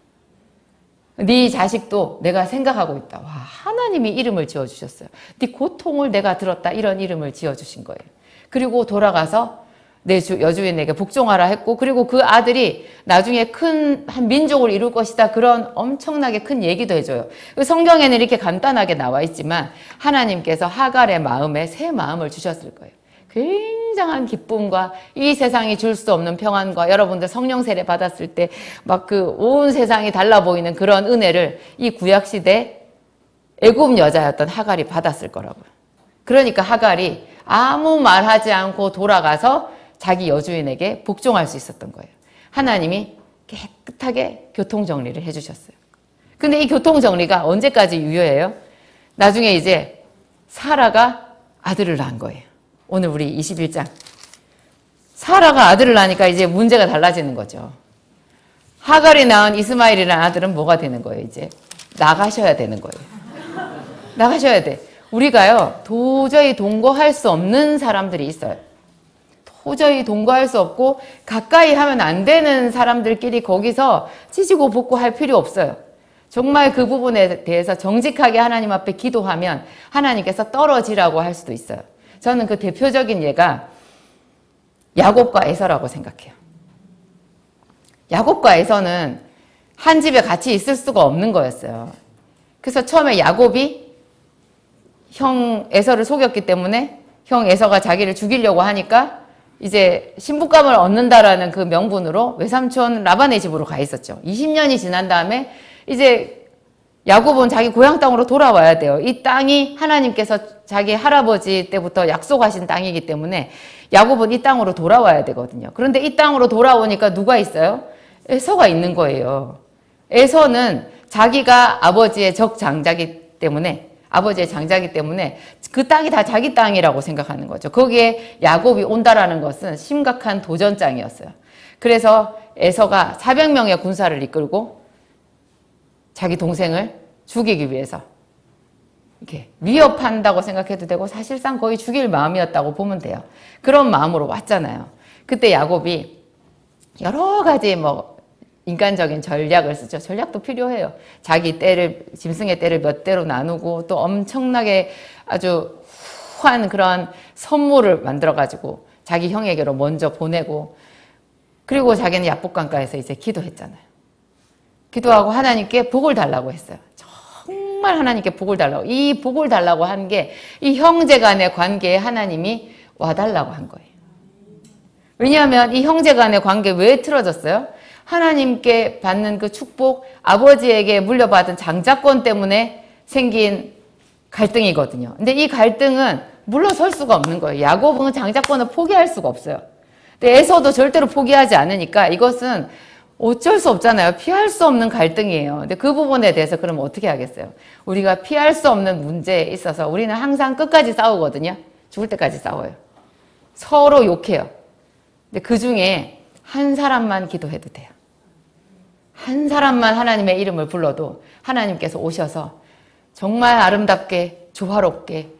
네 자식도 내가 생각하고 있다. 와, 하나님이 이름을 지어주셨어요. 네 고통을 내가 들었다. 이런 이름을 지어주신 거예요. 그리고 돌아가서 내 여주인에게 복종하라 했고, 그리고 그 아들이 나중에 한 민족을 이룰 것이다. 그런 엄청나게 큰 얘기도 해줘요. 성경에는 이렇게 간단하게 나와 있지만 하나님께서 하갈의 마음에 새 마음을 주셨을 거예요. 굉장한 기쁨과 이 세상이 줄 수 없는 평안과 여러분들 성령 세례 받았을 때 막 그 온 세상이 달라 보이는 그런 은혜를 이 구약시대 애굽 여자였던 하갈이 받았을 거라고요. 그러니까 하갈이 아무 말하지 않고 돌아가서 자기 여주인에게 복종할 수 있었던 거예요. 하나님이 깨끗하게 교통정리를 해주셨어요. 근데 이 교통정리가 언제까지 유효해요? 나중에 이제 사라가 아들을 낳은 거예요. 오늘 우리 21장. 사라가 아들을 낳으니까 이제 문제가 달라지는 거죠. 하갈이 낳은 이스마일이라는 아들은 뭐가 되는 거예요? 이제 나가셔야 되는 거예요. 나가셔야 돼. 우리가요, 도저히 동거할 수 없는 사람들이 있어요. 도저히 동거할 수 없고 가까이 하면 안 되는 사람들끼리 거기서 찢고 볶고 할 필요 없어요. 정말 그 부분에 대해서 정직하게 하나님 앞에 기도하면 하나님께서 떨어지라고 할 수도 있어요. 저는 그 대표적인 예가 야곱과 에서라고 생각해요. 야곱과 에서는 한 집에 같이 있을 수가 없는 거였어요. 그래서 처음에 야곱이 형 에서를 속였기 때문에 형 에서가 자기를 죽이려고 하니까 이제 신부감을 얻는다라는 그 명분으로 외삼촌 라반의 집으로 가 있었죠. 20년이 지난 다음에 이제 야곱은 자기 고향 땅으로 돌아와야 돼요. 이 땅이 하나님께서 자기 할아버지 때부터 약속하신 땅이기 때문에 야곱은 이 땅으로 돌아와야 되거든요. 그런데 이 땅으로 돌아오니까 누가 있어요? 에서가 있는 거예요. 에서는 자기가 아버지의 적장자기 때문에, 아버지의 장자기 때문에 그 땅이 다 자기 땅이라고 생각하는 거죠. 거기에 야곱이 온다라는 것은 심각한 도전장이었어요. 그래서 에서가 400명의 군사를 이끌고 자기 동생을 죽이기 위해서 이렇게 위협한다고 생각해도 되고 사실상 거의 죽일 마음이었다고 보면 돼요. 그런 마음으로 왔잖아요. 그때 야곱이 여러 가지 인간적인 전략을 쓰죠. 전략도 필요해요. 자기 떼를, 짐승의 떼를 몇 대로 나누고 또 엄청나게 아주 후한 그런 선물을 만들어가지고 자기 형에게로 먼저 보내고, 그리고 자기는 야복강가에서 이제 기도했잖아요. 기도하고 하나님께 복을 달라고 했어요. 정말 하나님께 복을 달라고. 이 복을 달라고 한 게 이 형제 간의 관계에 하나님이 와달라고 한 거예요. 왜냐하면 이 형제 간의 관계 왜 틀어졌어요? 하나님께 받는 그 축복, 아버지에게 물려받은 장자권 때문에 생긴 갈등이거든요. 근데 이 갈등은 물러설 수가 없는 거예요. 야곱은 장자권을 포기할 수가 없어요. 근데 에서도 절대로 포기하지 않으니까 이것은 어쩔 수 없잖아요. 피할 수 없는 갈등이에요. 근데 그 부분에 대해서 그러면 어떻게 하겠어요? 우리가 피할 수 없는 문제에 있어서 우리는 항상 끝까지 싸우거든요. 죽을 때까지 싸워요. 서로 욕해요. 근데 그 중에 한 사람만 기도해도 돼요. 한 사람만 하나님의 이름을 불러도 하나님께서 오셔서 정말 아름답게 조화롭게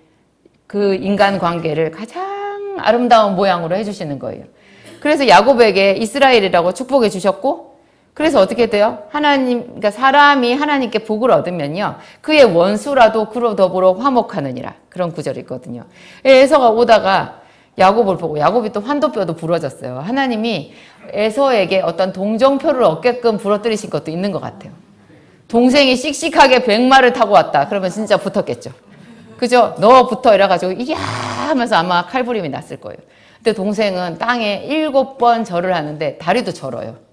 그 인간관계를 가장 아름다운 모양으로 해주시는 거예요. 그래서 야곱에게 이스라엘이라고 축복해 주셨고, 그래서 어떻게 돼요? 그러니까 사람이 하나님께 복을 얻으면요, 그의 원수라도 그로 더불어 화목하느니라. 그런 구절이 있거든요. 에서가 오다가 야곱을 보고, 야곱이 또 환도뼈도 부러졌어요. 하나님이 에서에게 어떤 동정표를 얻게끔 부러뜨리신 것도 있는 것 같아요. 동생이 씩씩하게 백마를 타고 왔다. 그러면 진짜 붙었겠죠. 그죠? 너 붙어 이래가지고 이야 하면서 아마 칼부림이 났을 거예요. 근데 동생은 땅에 7번 절을 하는데 다리도 절어요.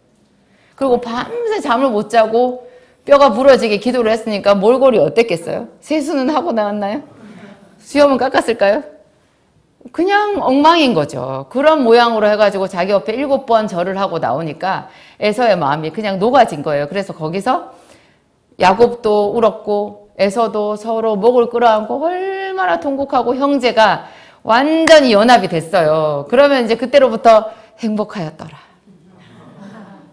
그리고 밤새 잠을 못 자고 뼈가 부러지게 기도를 했으니까 몰골이 어땠겠어요? 세수는 하고 나왔나요? 수염은 깎았을까요? 그냥 엉망인 거죠. 그런 모양으로 해가지고 자기 옆에 7번 절을 하고 나오니까 에서의 마음이 그냥 녹아진 거예요. 그래서 거기서 야곱도 울었고 에서도 서로 목을 끌어안고 얼마나 통곡하고 형제가 완전히 연합이 됐어요. 그러면 이제 그때로부터 행복하였더라.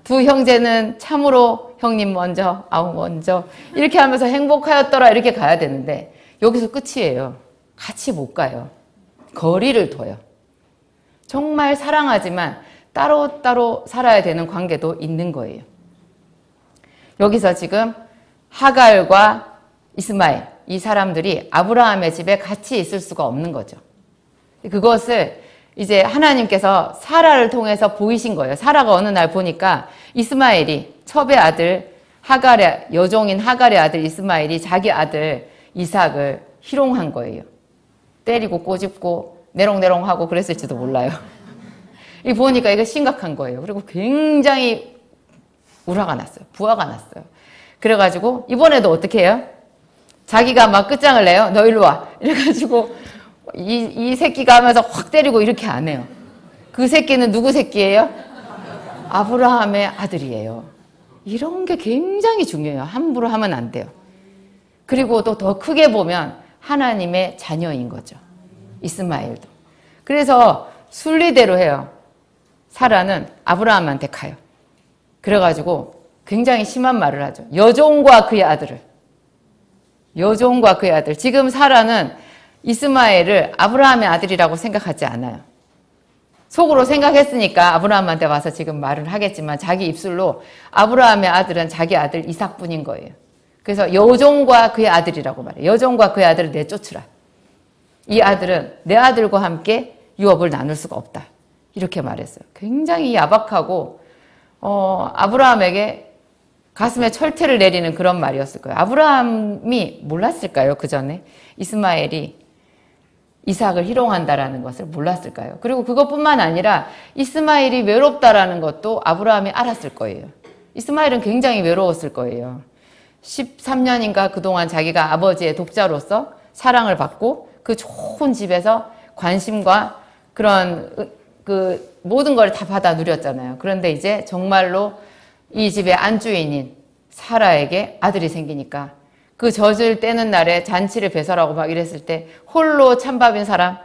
두 형제는 참으로 형님 먼저, 아우 먼저 이렇게 하면서 행복하였더라 이렇게 가야 되는데 여기서 끝이에요. 같이 못 가요. 거리를 둬요. 정말 사랑하지만 따로따로 살아야 되는 관계도 있는 거예요. 여기서 지금 하갈과 이스마엘 이 사람들이 아브라함의 집에 같이 있을 수가 없는 거죠. 그것을 이제 하나님께서 사라를 통해서 보이신 거예요. 사라가 어느 날 보니까 이스마엘이 첩의 아들 하갈의 여종인 하갈의 아들 이스마엘이 자기 아들 이삭을 희롱한 거예요. 때리고 꼬집고 내롱내롱하고 그랬을지도 몰라요. 이 보니까 이거 심각한 거예요. 그리고 굉장히 우화가 났어요. 부화가 났어요. 그래가지고 이번에도 어떻게 해요? 자기가 막 끝장을 내요. 너 일로 와. 이래가지고 이 새끼가 하면서 확 때리고 이렇게 안 해요. 그 새끼는 누구 새끼예요? 아브라함의 아들이에요. 이런 게 굉장히 중요해요. 함부로 하면 안 돼요. 그리고 또 더 크게 보면 하나님의 자녀인 거죠. 이스마엘도. 그래서 순리대로 해요. 사라는 아브라함한테 가요. 그래가지고 굉장히 심한 말을 하죠. 여종과 그의 아들을. 여종과 그의 아들. 지금 사라는 이스마엘을 아브라함의 아들이라고 생각하지 않아요. 속으로 생각했으니까 아브라함한테 와서 지금 말을 하겠지만 자기 입술로 아브라함의 아들은 자기 아들 이삭뿐인 거예요. 그래서 여종과 그의 아들이라고 말해요. 여종과 그의 아들을 내쫓으라. 이 아들은 내 아들과 함께 유업을 나눌 수가 없다. 이렇게 말했어요. 굉장히 야박하고 아브라함에게 가슴에 철퇴를 내리는 그런 말이었을 거예요. 아브라함이 몰랐을까요? 그 전에 이스마엘이 이삭을 희롱한다라는 것을 몰랐을까요? 그리고 그것뿐만 아니라 이스마엘이 외롭다라는 것도 아브라함이 알았을 거예요. 이스마엘은 굉장히 외로웠을 거예요. 13년인가 그동안 자기가 아버지의 독자로서 사랑을 받고 그 좋은 집에서 관심과 그런 그 모든 걸 다 받아 누렸잖아요. 그런데 이제 정말로 이 집의 안주인인 사라에게 아들이 생기니까 그 젖을 떼는 날에 잔치를 배설하고 막 이랬을 때 홀로 찬밥인 사람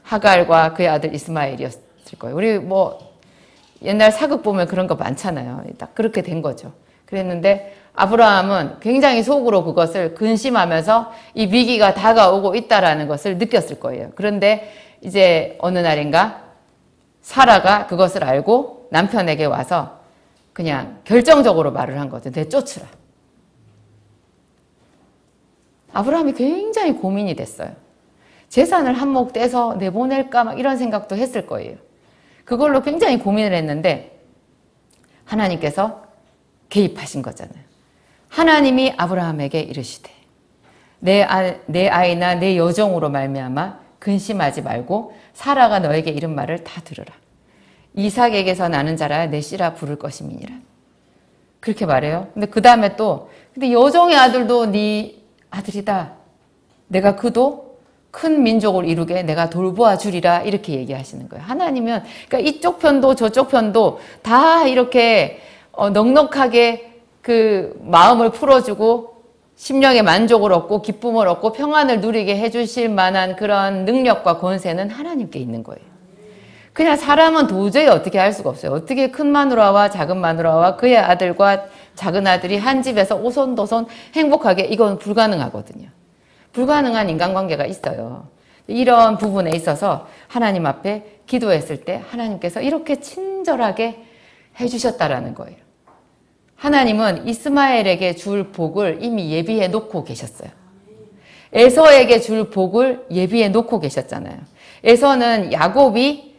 하갈과 그의 아들 이스마엘이었을 거예요. 우리 뭐 옛날 사극 보면 그런 거 많잖아요. 딱 그렇게 된 거죠. 그랬는데 아브라함은 굉장히 속으로 그것을 근심하면서 이 위기가 다가오고 있다라는 것을 느꼈을 거예요. 그런데 이제 어느 날인가 사라가 그것을 알고 남편에게 와서 그냥 결정적으로 말을 한 거죠. 내쫓으라. 아브라함이 굉장히 고민이 됐어요. 재산을 한몫 떼서 내보낼까 막 이런 생각도 했을 거예요. 그걸로 굉장히 고민을 했는데 하나님께서 개입하신 거잖아요. 하나님이 아브라함에게 이르시되 내 아이나 내 여종으로 말미암아 근심하지 말고 사라가 너에게 이른 말을 다 들으라. 이삭에게서 나는 자라 내 씨라 부를 것임이니라. 그렇게 말해요. 근데 그 다음에 또 근데 여종의 아들도 네 아들이다. 내가 그도 큰 민족을 이루게 내가 돌보아 주리라. 이렇게 얘기하시는 거예요. 하나님은 그러니까 이쪽 편도 저쪽 편도 다 이렇게 넉넉하게 그 마음을 풀어주고 심령의 만족을 얻고 기쁨을 얻고 평안을 누리게 해주실 만한 그런 능력과 권세는 하나님께 있는 거예요. 그냥 사람은 도저히 어떻게 할 수가 없어요. 어떻게 큰 마누라와 작은 마누라와 그의 아들과 작은 아들이 한 집에서 오손도손 행복하게 이건 불가능하거든요. 불가능한 인간관계가 있어요. 이런 부분에 있어서 하나님 앞에 기도했을 때 하나님께서 이렇게 친절하게 해주셨다라는 거예요. 하나님은 이스마엘에게 줄 복을 이미 예비해 놓고 계셨어요. 에서에게 줄 복을 예비해 놓고 계셨잖아요. 에서는 야곱이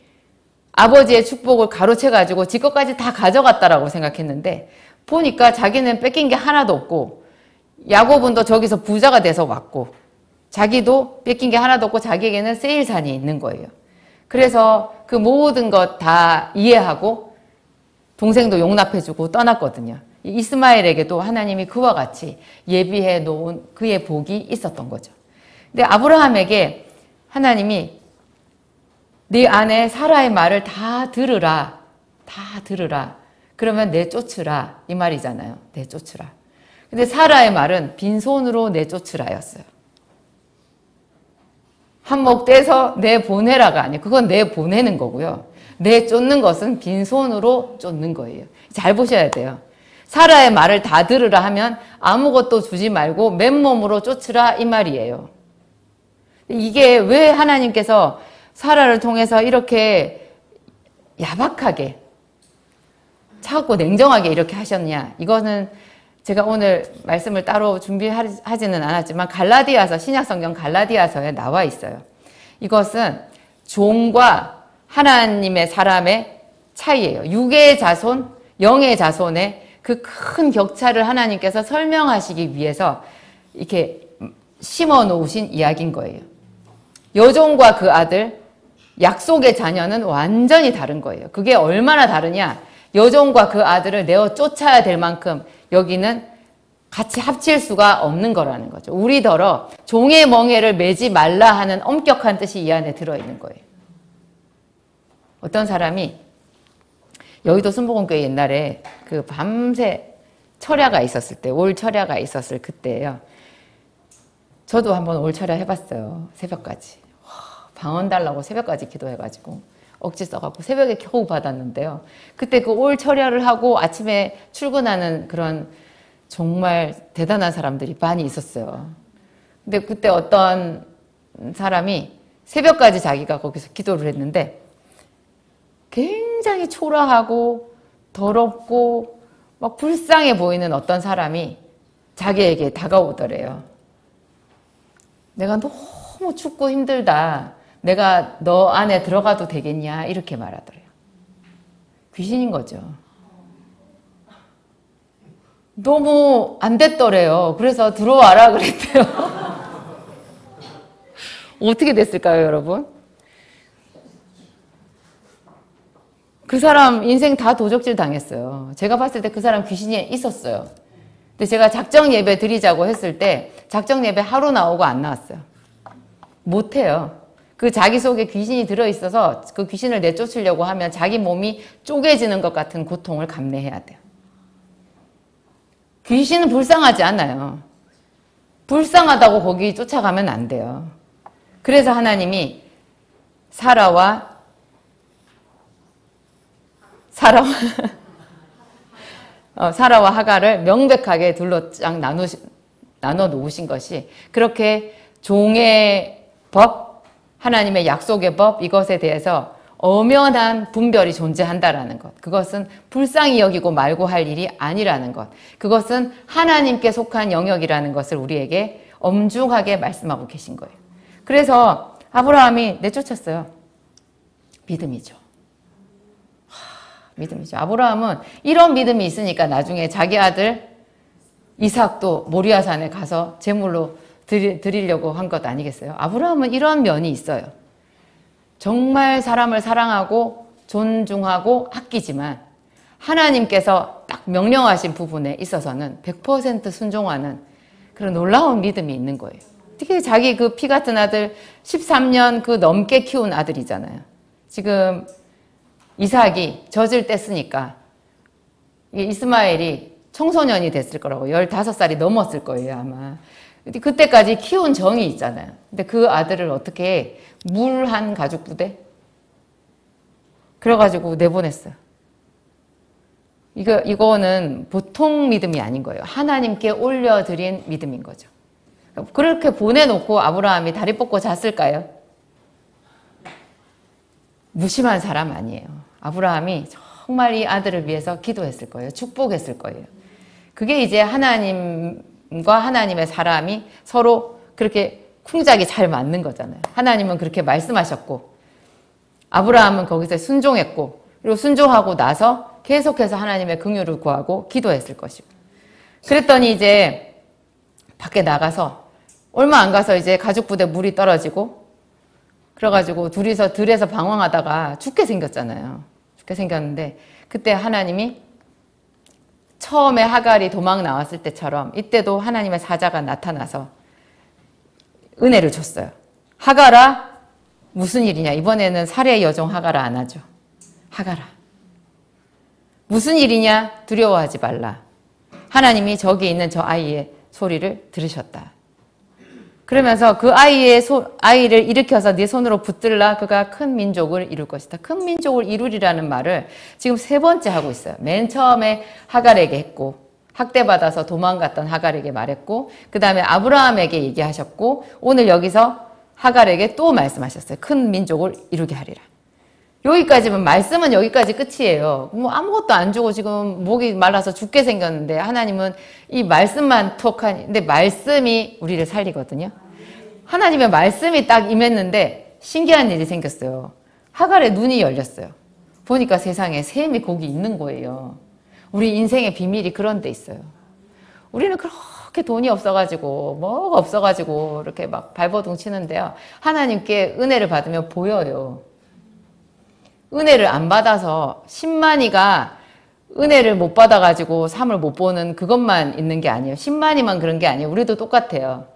아버지의 축복을 가로채가지고 지 것까지 다 가져갔다라고 생각했는데 보니까 자기는 뺏긴 게 하나도 없고 야곱은 또 저기서 부자가 돼서 왔고 자기도 뺏긴 게 하나도 없고 자기에게는 세일산이 있는 거예요. 그래서 그 모든 것 다 이해하고 동생도 용납해주고 떠났거든요. 이스마엘에게도 하나님이 그와 같이 예비해 놓은 그의 복이 있었던 거죠. 근데 아브라함에게 하나님이 네 아내 사라의 말을 다 들으라. 다 들으라. 그러면 내쫓으라. 이 말이잖아요. 내쫓으라. 근데 사라의 말은 빈손으로 내쫓으라였어요. 한몫 떼서 내보내라가 아니에요. 그건 내보내는 거고요. 내쫓는 것은 빈손으로 쫓는 거예요. 잘 보셔야 돼요. 사라의 말을 다 들으라 하면 아무것도 주지 말고 맨몸으로 쫓으라 이 말이에요. 이게 왜 하나님께서 사라를 통해서 이렇게 야박하게 차갑고 냉정하게 이렇게 하셨냐. 이거는 제가 오늘 말씀을 따로 준비하지는 않았지만 갈라디아서, 신약성경 갈라디아서에 나와 있어요. 이것은 종과 하나님의 사람의 차이예요. 육의 자손, 영의 자손의 그 큰 격차를 하나님께서 설명하시기 위해서 이렇게 심어 놓으신 이야기인 거예요. 여종과 그 아들, 약속의 자녀는 완전히 다른 거예요. 그게 얼마나 다르냐? 여종과 그 아들을 내어 쫓아야 될 만큼 여기는 같이 합칠 수가 없는 거라는 거죠. 우리더러 종의 멍에를 매지 말라 하는 엄격한 뜻이 이 안에 들어있는 거예요. 어떤 사람이 여의도 순복음교회 옛날에 그 밤새 철야가 있었을 때, 올 철야가 있었을 그때예요. 저도 한번 올 철야 해봤어요. 새벽까지. 방언 달라고 새벽까지 기도해가지고 억지 써갖고 새벽에 겨우 받았는데요. 그때 그 올 철야를 하고 아침에 출근하는 그런 정말 대단한 사람들이 많이 있었어요. 근데 그때 어떤 사람이 새벽까지 자기가 거기서 기도를 했는데 굉장히 초라하고 더럽고 막 불쌍해 보이는 어떤 사람이 자기에게 다가오더래요. 내가 너무 춥고 힘들다. 내가 너 안에 들어가도 되겠냐? 이렇게 말하더래요. 귀신인 거죠. 너무 안 됐더래요. 그래서 들어와라 그랬대요. 어떻게 됐을까요, 여러분? 그 사람 인생 다 도적질 당했어요. 제가 봤을 때 그 사람 귀신이 있었어요. 근데 제가 작정 예배 드리자고 했을 때 작정 예배 하루 나오고 안 나왔어요. 못해요. 그 자기 속에 귀신이 들어있어서 그 귀신을 내쫓으려고 하면 자기 몸이 쪼개지는 것 같은 고통을 감내해야 돼요. 귀신은 불쌍하지 않아요. 불쌍하다고 거기 쫓아가면 안 돼요. 그래서 하나님이 사라와 하갈을 명백하게 둘로 쫙 나눠 놓으신 것이 그렇게 종의 법, 하나님의 약속의 법 이것에 대해서 엄연한 분별이 존재한다라는 것. 그것은 불쌍히 여기고 말고 할 일이 아니라는 것. 그것은 하나님께 속한 영역이라는 것을 우리에게 엄중하게 말씀하고 계신 거예요. 그래서 아브라함이 내쫓았어요. 믿음이죠. 믿음이죠. 아브라함은 이런 믿음이 있으니까 나중에 자기 아들 이삭도 모리아산에 가서 제물로 드리려고 한 것 아니겠어요? 아브라함은 이런 면이 있어요. 정말 사람을 사랑하고 존중하고 아끼지만 하나님께서 딱 명령하신 부분에 있어서는 100% 순종하는 그런 놀라운 믿음이 있는 거예요. 특히 자기 그 피 같은 아들 13년 그 넘게 키운 아들이잖아요. 지금 이삭이 젖을 뗐으니까 이스마엘이 청소년이 됐을 거라고 15살이 넘었을 거예요 아마. 그때까지 키운 정이 있잖아요. 근데 그 아들을 어떻게 물한 가죽 부대? 그래가지고 내보냈어요. 이거는 보통 믿음이 아닌 거예요. 하나님께 올려드린 믿음인 거죠. 그렇게 보내놓고 아브라함이 다리 뻗고 잤을까요? 무심한 사람 아니에요. 아브라함이 정말 이 아들을 위해서 기도했을 거예요. 축복했을 거예요. 그게 이제 하나님과 하나님의 사람이 서로 그렇게 쿵짝이 잘 맞는 거잖아요. 하나님은 그렇게 말씀하셨고 아브라함은 거기서 순종했고 그리고 순종하고 나서 계속해서 하나님의 긍휼을 구하고 기도했을 것이고 그랬더니 이제 밖에 나가서 얼마 안 가서 이제 가죽 부대 물이 떨어지고 그래가지고 둘이서 들에서 방황하다가 죽게 생겼잖아요. 죽게 생겼는데 그때 하나님이 처음에 하갈이 도망 나왔을 때처럼 이때도 하나님의 사자가 나타나서 은혜를 줬어요. 하갈아 무슨 일이냐. 이번에는 살해 여종 하갈아 안 하죠. 하갈아 무슨 일이냐. 두려워하지 말라. 하나님이 저기 있는 저 아이의 소리를 들으셨다. 그러면서 그 아이를 일으켜서 네 손으로 붙들라. 그가 큰 민족을 이룰 것이다. 큰 민족을 이루리라는 말을 지금 3번째 하고 있어요. 맨 처음에 하갈에게 했고 학대받아서 도망갔던 하갈에게 말했고 그 다음에 아브라함에게 얘기하셨고 오늘 여기서 하갈에게 또 말씀하셨어요. 큰 민족을 이루게 하리라. 여기까지면 말씀은 여기까지 끝이에요. 뭐 아무것도 안 주고 지금 목이 말라서 죽게 생겼는데 하나님은 이 말씀만 톡하니 근데 말씀이 우리를 살리거든요. 하나님의 말씀이 딱 임했는데 신기한 일이 생겼어요. 하갈의 눈이 열렸어요. 보니까 세상에 샘이 거기 있는 거예요. 우리 인생의 비밀이 그런 데 있어요. 우리는 그렇게 돈이 없어가지고 뭐가 없어가지고 이렇게 막 발버둥 치는데요. 하나님께 은혜를 받으면 보여요. 은혜를 안 받아서 10만이가 은혜를 못 받아가지고 삶을 못 보는 그것만 있는 게 아니에요. 10만이만 그런 게 아니에요. 우리도 똑같아요.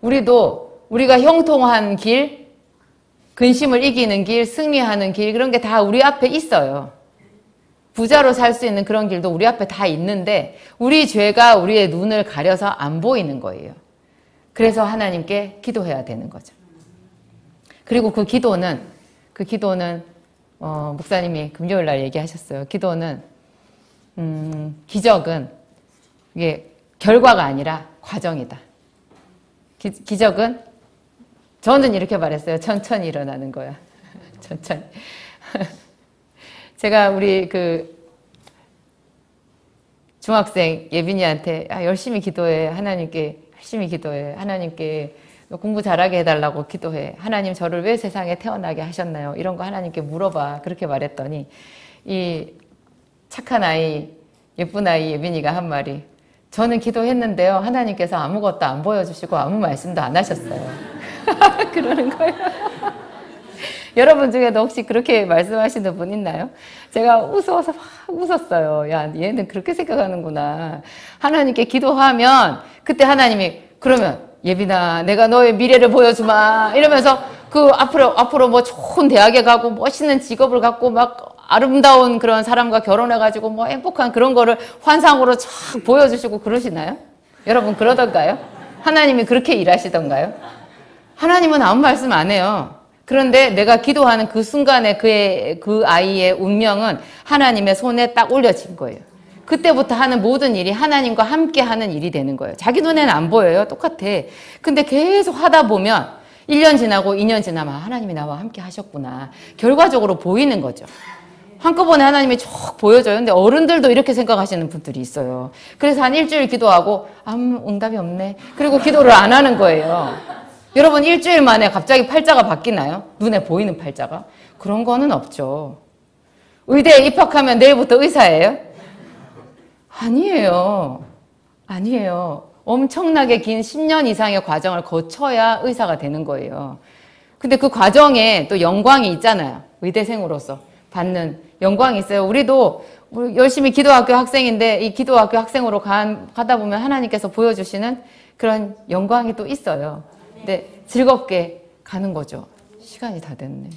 우리가 형통한 길, 근심을 이기는 길, 승리하는 길 그런 게 다 우리 앞에 있어요. 부자로 살 수 있는 그런 길도 우리 앞에 다 있는데 우리 죄가 우리의 눈을 가려서 안 보이는 거예요. 그래서 하나님께 기도해야 되는 거죠. 그리고 그 기도는 목사님이 금요일 날 얘기하셨어요. 기도는 기적은 이게 결과가 아니라 과정이다. 기적은 저는 이렇게 말했어요. 천천히 일어나는 거야. 천천히. 제가 우리 그 중학생 예빈이한테 열심히 기도해. 하나님께 열심히 기도해. 하나님께 공부 잘하게 해달라고 기도해. 하나님 저를 왜 세상에 태어나게 하셨나요? 이런 거 하나님께 물어봐. 그렇게 말했더니 이 착한 아이, 예쁜 아이 예빈이가 한 말이 저는 기도했는데요. 하나님께서 아무것도 안 보여주시고 아무 말씀도 안 하셨어요. 그러는 거예요. 여러분 중에도 혹시 그렇게 말씀하시는 분 있나요? 제가 웃어서 막 웃었어요. 야, 얘는 그렇게 생각하는구나. 하나님께 기도하면 그때 하나님이 그러면 예빈아, 내가 너의 미래를 보여주마. 이러면서 그 앞으로 뭐 좋은 대학에 가고 멋있는 직업을 갖고 막 아름다운 그런 사람과 결혼해가지고 뭐 행복한 그런 거를 환상으로 쫙 보여주시고 그러시나요? 여러분 그러던가요? 하나님이 그렇게 일하시던가요? 하나님은 아무 말씀 안 해요. 그런데 내가 기도하는 그 순간에 그 아이의 운명은 하나님의 손에 딱 올려진 거예요. 그때부터 하는 모든 일이 하나님과 함께 하는 일이 되는 거예요. 자기 눈에는 안 보여요. 똑같아. 근데 계속 하다 보면 1년 지나고 2년 지나면 하나님이 나와 함께 하셨구나. 결과적으로 보이는 거죠. 한꺼번에 하나님이 쭉 보여줘요. 근데 어른들도 이렇게 생각하시는 분들이 있어요. 그래서 한 일주일 기도하고 아무 응답이 없네. 그리고 기도를 안 하는 거예요. 여러분 일주일 만에 갑자기 팔자가 바뀌나요? 눈에 보이는 팔자가? 그런 거는 없죠. 의대에 입학하면 내일부터 의사예요? 아니에요. 엄청나게 긴 10년 이상의 과정을 거쳐야 의사가 되는 거예요. 근데 그 과정에 또 영광이 있잖아요. 의대생으로서 받는 영광이 있어요. 우리도 열심히 기도학교 학생인데 이 기도학교 학생으로 가다 보면 하나님께서 보여주시는 그런 영광이 또 있어요. 근데 즐겁게 가는 거죠. 시간이 다 됐네.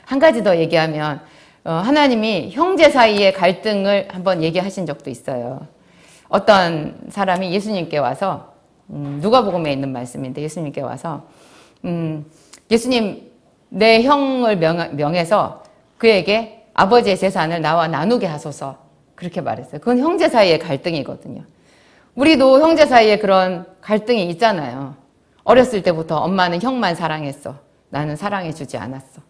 한 가지 더 얘기하면 하나님이 형제 사이의 갈등을 한번 얘기하신 적도 있어요. 어떤 사람이 예수님께 와서 누가복음에 있는 말씀인데 예수님께 와서 예수님 내 형을 명해서 그에게 아버지의 재산을 나와 나누게 하소서 그렇게 말했어요. 그건 형제 사이의 갈등이거든요. 우리도 형제 사이에 그런 갈등이 있잖아요. 어렸을 때부터 엄마는 형만 사랑했어. 나는 사랑해주지 않았어.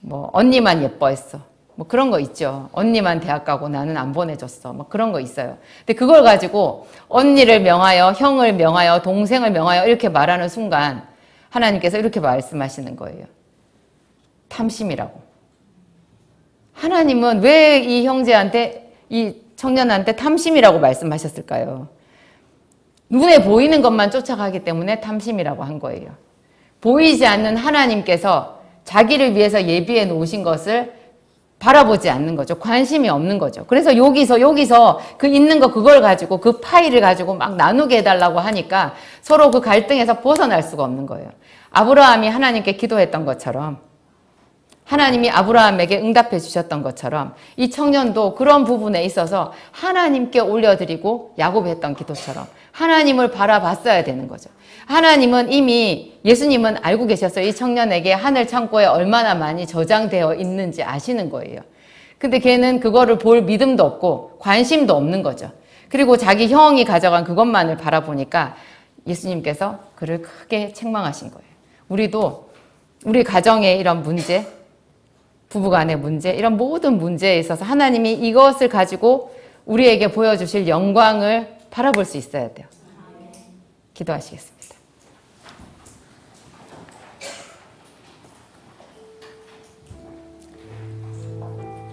뭐 언니만 예뻐했어. 뭐 그런 거 있죠. 언니만 대학 가고 나는 안 보내줬어. 뭐 그런 거 있어요. 근데 그걸 가지고 언니를 명하여, 형을 명하여, 동생을 명하여 이렇게 말하는 순간 하나님께서 이렇게 말씀하시는 거예요. 탐심이라고. 하나님은 왜 이 형제한테, 이 청년한테 탐심이라고 말씀하셨을까요? 눈에 보이는 것만 쫓아가기 때문에 탐심이라고 한 거예요. 보이지 않는 하나님께서 자기를 위해서 예비해 놓으신 것을 바라보지 않는 거죠. 관심이 없는 거죠. 그래서 여기서 그 있는 거 그걸 가지고 그 파일을 가지고 막 나누게 해달라고 하니까 서로 그 갈등에서 벗어날 수가 없는 거예요. 아브라함이 하나님께 기도했던 것처럼, 하나님이 아브라함에게 응답해 주셨던 것처럼 이 청년도 그런 부분에 있어서 하나님께 올려드리고 야곱이 했던 기도처럼 하나님을 바라봤어야 되는 거죠. 하나님은 이미, 예수님은 알고 계셨어요. 이 청년에게 하늘 창고에 얼마나 많이 저장되어 있는지 아시는 거예요. 근데 걔는 그거를 볼 믿음도 없고 관심도 없는 거죠. 그리고 자기 형이 가져간 그것만을 바라보니까 예수님께서 그를 크게 책망하신 거예요. 우리도 우리 가정의 이런 문제, 부부간의 문제, 이런 모든 문제에 있어서 하나님이 이것을 가지고 우리에게 보여주실 영광을 바라볼 수 있어야 돼요. 기도하시겠습니다.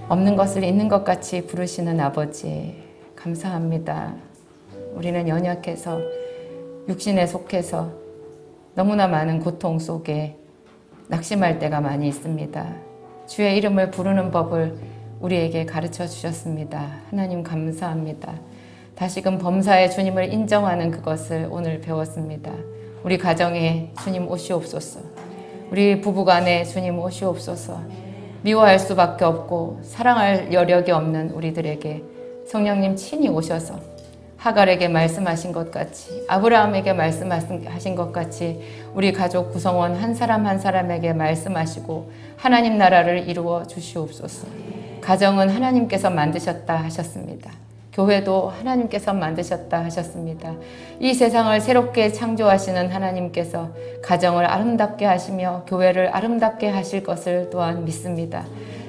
없는 것을 있는 것 같이 부르시는 아버지, 감사합니다. 우리는 연약해서, 육신에 속해서 너무나 많은 고통 속에 낙심할 때가 많이 있습니다. 주의 이름을 부르는 법을 우리에게 가르쳐 주셨습니다. 하나님 감사합니다. 다시금 범사의 주님을 인정하는 그것을 오늘 배웠습니다. 우리 가정에 주님 오시옵소서. 우리 부부간에 주님 오시옵소서. 미워할 수밖에 없고 사랑할 여력이 없는 우리들에게 성령님 친히 오셔서 하갈에게 말씀하신 것 같이, 아브라함에게 말씀하신 것 같이 우리 가족 구성원 한 사람 한 사람에게 말씀하시고 하나님 나라를 이루어 주시옵소서. 가정은 하나님께서 만드셨다 하셨습니다. 교회도 하나님께서 만드셨다 하셨습니다. 이 세상을 새롭게 창조하시는 하나님께서 가정을 아름답게 하시며 교회를 아름답게 하실 것을 또한 믿습니다.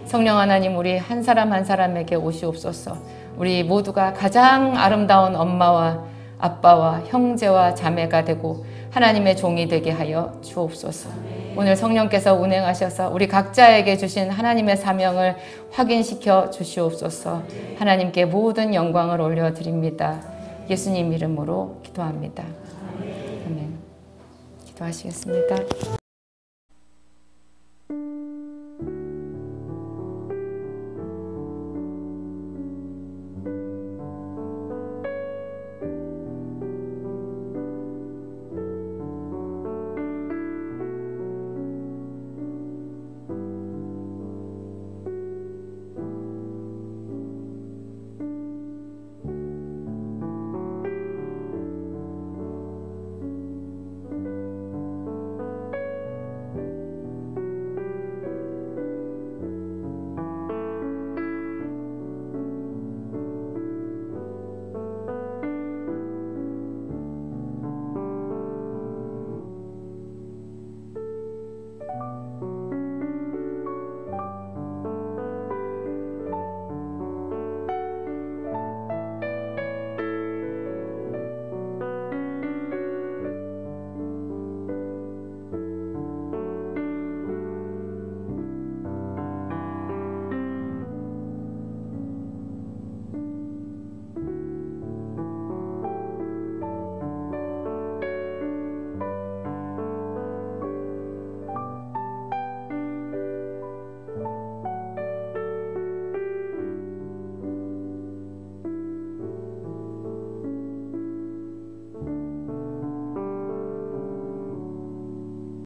성령 하나님, 우리 한 사람 한 사람에게 오시옵소서. 우리 모두가 가장 아름다운 엄마와 아빠와 형제와 자매가 되고 하나님의 종이 되게 하여 주옵소서. 오늘 성령께서 운행하셔서 우리 각자에게 주신 하나님의 사명을 확인시켜 주시옵소서. 하나님께 모든 영광을 올려드립니다. 예수님 이름으로 기도합니다. 아멘. 기도하시겠습니다.